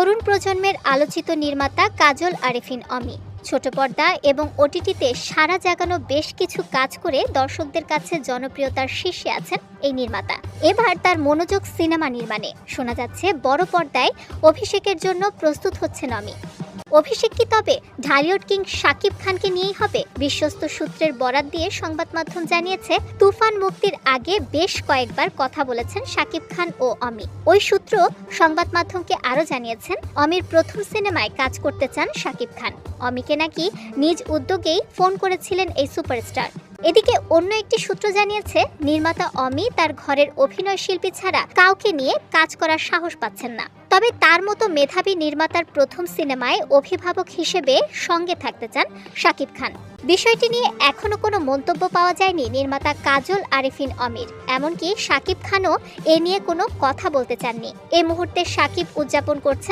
তরুণ প্রজন্মের আলোচিত নির্মাতা কাজল আরেফিন অমি ছোট পর্দা এবং ওটিটিতে সাড়া জাগানো বেশ কিছু কাজ করে দর্শকদের কাছে জনপ্রিয়তার শীর্ষে আছেন এই নির্মাতা। এবার তার মনোযোগ সিনেমা নির্মাণে। শোনা যাচ্ছে বড় পর্দায় অভিষেকের জন্য প্রস্তুত হচ্ছেন অমি। অভিষেক কি তবে ঢালিউড কিং শাকিব খানকে নিয়েই হবে? বিশ্বস্ত সূত্রের বরাত দিয়ে সংবাদ মাধ্যম জানিয়েছে, তুফান মুক্তির আগে বেশ কয়েকবার কথা বলেছেন শাকিব খান ও অমি। ওই সূত্র সংবাদ মাধ্যমকে আরও জানিয়েছেন, অমির প্রথম সিনেমায় কাজ করতে চান শাকিব খান। অমিকে নাকি নিজ উদ্যোগেই ফোন করেছিলেন এই সুপারস্টার। এদিকে অন্য একটি সূত্র জানিয়েছে, নির্মাতা অমি তার ঘরের অভিনয় শিল্পী ছাড়া কাউকে নিয়ে কাজ করার সাহস পাচ্ছেন না। তবে তার মতো মেধাবী নির্মাতার প্রথম সিনেমায় অভিভাবক হিসেবে সঙ্গে থাকতে চান শাকিব খান। বিষয়টি নিয়ে এখনো কোনো মন্তব্য পাওয়া যায়নি নির্মাতা কাজল আরেফিন অমির। এমনকি শাকিব খানও এ নিয়ে কোনো কথা বলতে চাননি। এই মুহূর্তে শাকিব উদযাপন করছেন